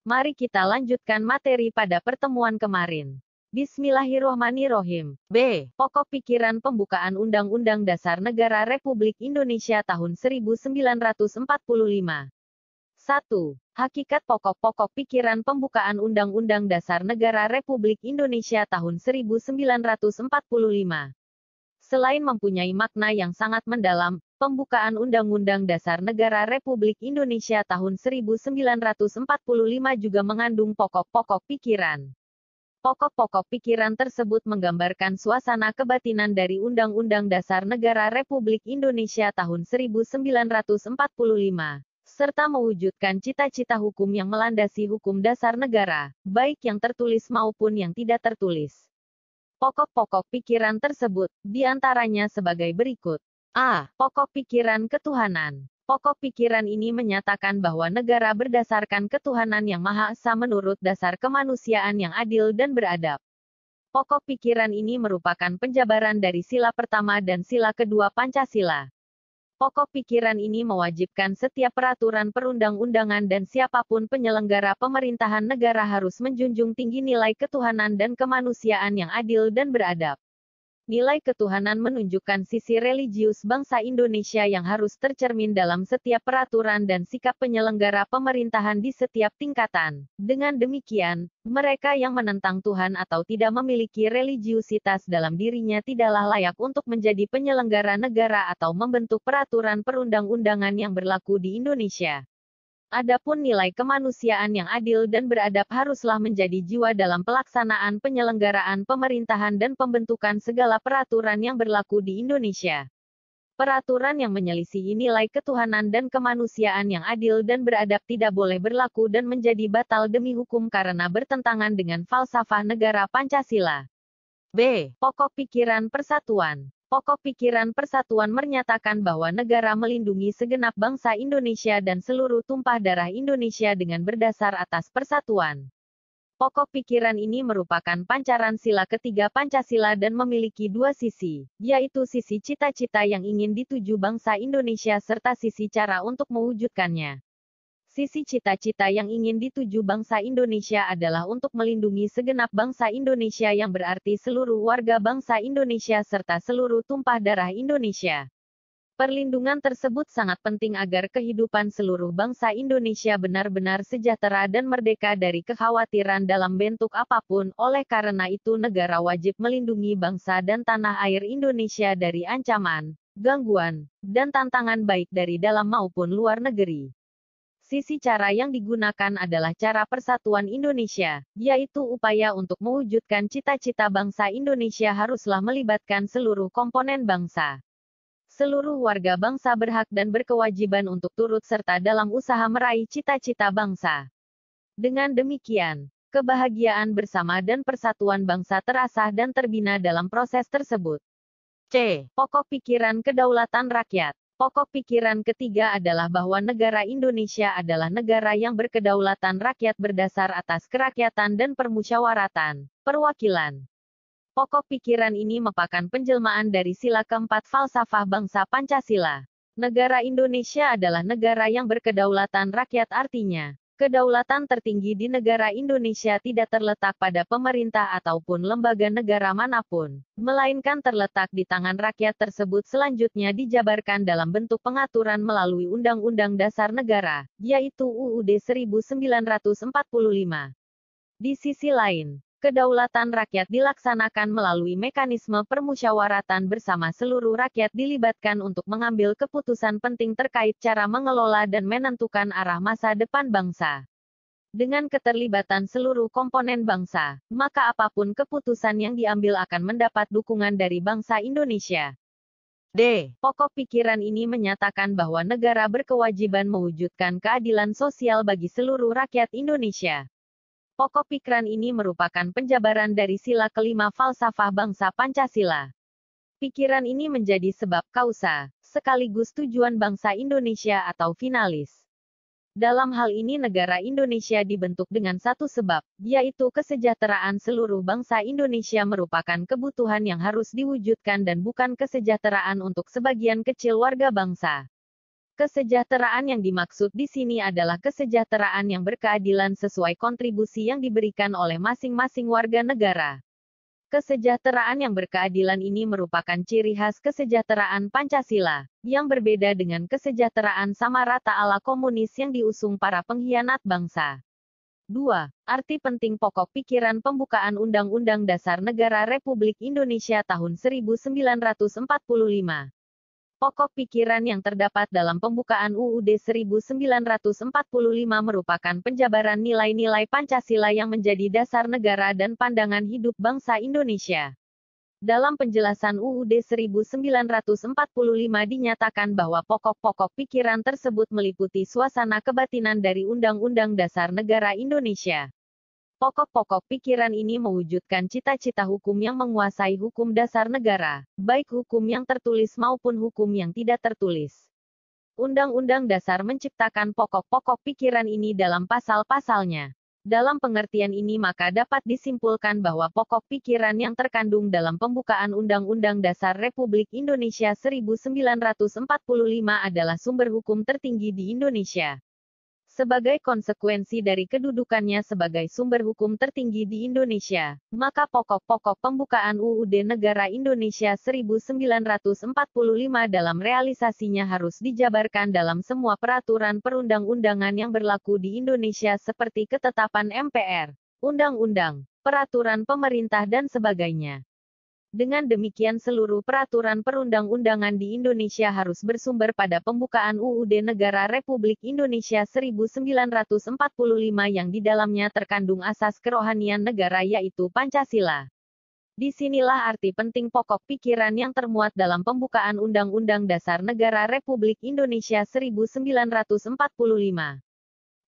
Mari kita lanjutkan materi pada pertemuan kemarin. Bismillahirrohmanirrohim. B. Pokok pikiran pembukaan Undang-Undang Dasar Negara Republik Indonesia tahun 1945. 1. Hakikat pokok-pokok pikiran pembukaan Undang-Undang Dasar Negara Republik Indonesia tahun 1945. Selain mempunyai makna yang sangat mendalam, pembukaan Undang-Undang Dasar Negara Republik Indonesia tahun 1945 juga mengandung pokok-pokok pikiran. Pokok-pokok pikiran tersebut menggambarkan suasana kebatinan dari Undang-Undang Dasar Negara Republik Indonesia tahun 1945, serta mewujudkan cita-cita hukum yang melandasi hukum dasar negara, baik yang tertulis maupun yang tidak tertulis. Pokok-pokok pikiran tersebut, diantaranya sebagai berikut. A. Pokok pikiran ketuhanan. Pokok pikiran ini menyatakan bahwa negara berdasarkan ketuhanan yang Maha Esa menurut dasar kemanusiaan yang adil dan beradab. Pokok pikiran ini merupakan penjabaran dari sila pertama dan sila kedua Pancasila. Pokok pikiran ini mewajibkan setiap peraturan perundang-undangan dan siapapun penyelenggara pemerintahan negara harus menjunjung tinggi nilai ketuhanan dan kemanusiaan yang adil dan beradab. Nilai ketuhanan menunjukkan sisi religius bangsa Indonesia yang harus tercermin dalam setiap peraturan dan sikap penyelenggara pemerintahan di setiap tingkatan. Dengan demikian, mereka yang menentang Tuhan atau tidak memiliki religiusitas dalam dirinya tidaklah layak untuk menjadi penyelenggara negara atau membentuk peraturan perundang-undangan yang berlaku di Indonesia. Adapun nilai kemanusiaan yang adil dan beradab haruslah menjadi jiwa dalam pelaksanaan penyelenggaraan pemerintahan dan pembentukan segala peraturan yang berlaku di Indonesia. Peraturan yang menyelisihi nilai ketuhanan dan kemanusiaan yang adil dan beradab tidak boleh berlaku dan menjadi batal demi hukum karena bertentangan dengan falsafah negara Pancasila. B. Pokok pikiran persatuan. Pokok pikiran persatuan menyatakan bahwa negara melindungi segenap bangsa Indonesia dan seluruh tumpah darah Indonesia dengan berdasar atas persatuan. Pokok pikiran ini merupakan pancaran sila ketiga Pancasila dan memiliki dua sisi, yaitu sisi cita-cita yang ingin dituju bangsa Indonesia serta sisi cara untuk mewujudkannya. Sisi cita-cita yang ingin dituju bangsa Indonesia adalah untuk melindungi segenap bangsa Indonesia yang berarti seluruh warga bangsa Indonesia serta seluruh tumpah darah Indonesia. Perlindungan tersebut sangat penting agar kehidupan seluruh bangsa Indonesia benar-benar sejahtera dan merdeka dari kekhawatiran dalam bentuk apapun. Oleh karena itu negara wajib melindungi bangsa dan tanah air Indonesia dari ancaman, gangguan, dan tantangan baik dari dalam maupun luar negeri. Sisi cara yang digunakan adalah cara persatuan Indonesia, yaitu upaya untuk mewujudkan cita-cita bangsa Indonesia haruslah melibatkan seluruh komponen bangsa. Seluruh warga bangsa berhak dan berkewajiban untuk turut serta dalam usaha meraih cita-cita bangsa. Dengan demikian, kebahagiaan bersama dan persatuan bangsa terasah dan terbina dalam proses tersebut. C. Pokok pikiran kedaulatan rakyat. Pokok pikiran ketiga adalah bahwa negara Indonesia adalah negara yang berkedaulatan rakyat berdasar atas kerakyatan dan permusyawaratan, perwakilan. Pokok pikiran ini merupakan penjelmaan dari sila keempat falsafah bangsa Pancasila. Negara Indonesia adalah negara yang berkedaulatan rakyat, artinya, kedaulatan tertinggi di negara Indonesia tidak terletak pada pemerintah ataupun lembaga negara manapun, melainkan terletak di tangan rakyat tersebut selanjutnya dijabarkan dalam bentuk pengaturan melalui Undang-Undang Dasar Negara, yaitu UUD 1945. Di sisi lain, kedaulatan rakyat dilaksanakan melalui mekanisme permusyawaratan bersama seluruh rakyat dilibatkan untuk mengambil keputusan penting terkait cara mengelola dan menentukan arah masa depan bangsa. Dengan keterlibatan seluruh komponen bangsa, maka apapun keputusan yang diambil akan mendapat dukungan dari bangsa Indonesia. D. Pokok pikiran ini menyatakan bahwa negara berkewajiban mewujudkan keadilan sosial bagi seluruh rakyat Indonesia. Pokok pikiran ini merupakan penjabaran dari sila kelima falsafah bangsa Pancasila. Pikiran ini menjadi sebab kausa, sekaligus tujuan bangsa Indonesia atau finalis. Dalam hal ini negara Indonesia dibentuk dengan satu sebab, yaitu kesejahteraan seluruh bangsa Indonesia merupakan kebutuhan yang harus diwujudkan dan bukan kesejahteraan untuk sebagian kecil warga bangsa. Kesejahteraan yang dimaksud di sini adalah kesejahteraan yang berkeadilan sesuai kontribusi yang diberikan oleh masing-masing warga negara. Kesejahteraan yang berkeadilan ini merupakan ciri khas kesejahteraan Pancasila, yang berbeda dengan kesejahteraan sama rata ala komunis yang diusung para pengkhianat bangsa. 2. Arti penting pokok pikiran pembukaan Undang-Undang Dasar Negara Republik Indonesia tahun 1945. Pokok pikiran yang terdapat dalam pembukaan UUD 1945 merupakan penjabaran nilai-nilai Pancasila yang menjadi dasar negara dan pandangan hidup bangsa Indonesia. Dalam penjelasan UUD 1945 dinyatakan bahwa pokok-pokok pikiran tersebut meliputi suasana kebatinan dari Undang-Undang Dasar Negara Indonesia. Pokok-pokok pikiran ini mewujudkan cita-cita hukum yang menguasai hukum dasar negara, baik hukum yang tertulis maupun hukum yang tidak tertulis. Undang-Undang Dasar menciptakan pokok-pokok pikiran ini dalam pasal-pasalnya. Dalam pengertian ini maka dapat disimpulkan bahwa pokok pikiran yang terkandung dalam pembukaan Undang-Undang Dasar Republik Indonesia 1945 adalah sumber hukum tertinggi di Indonesia. Sebagai konsekuensi dari kedudukannya sebagai sumber hukum tertinggi di Indonesia, maka pokok-pokok pembukaan UUD Negara Indonesia 1945 dalam realisasinya harus dijabarkan dalam semua peraturan perundang-undangan yang berlaku di Indonesia seperti ketetapan MPR, undang-undang, peraturan pemerintah dan sebagainya. Dengan demikian seluruh peraturan perundang-undangan di Indonesia harus bersumber pada pembukaan UUD Negara Republik Indonesia 1945 yang di dalamnya terkandung asas kerohanian negara yaitu Pancasila. Disinilah arti penting pokok pikiran yang termuat dalam pembukaan Undang-Undang Dasar Negara Republik Indonesia 1945.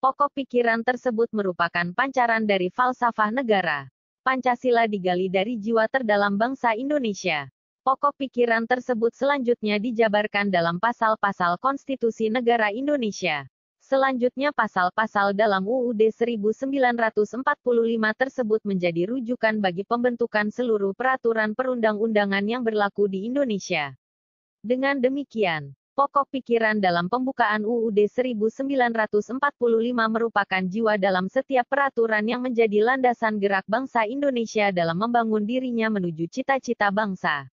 Pokok pikiran tersebut merupakan pancaran dari falsafah negara. Pancasila digali dari jiwa terdalam bangsa Indonesia. Pokok pikiran tersebut selanjutnya dijabarkan dalam pasal-pasal Konstitusi Negara Indonesia. Selanjutnya pasal-pasal dalam UUD 1945 tersebut menjadi rujukan bagi pembentukan seluruh peraturan perundang-undangan yang berlaku di Indonesia. Dengan demikian, pokok pikiran dalam pembukaan UUD 1945 merupakan jiwa dalam setiap peraturan yang menjadi landasan gerak bangsa Indonesia dalam membangun dirinya menuju cita-cita bangsa.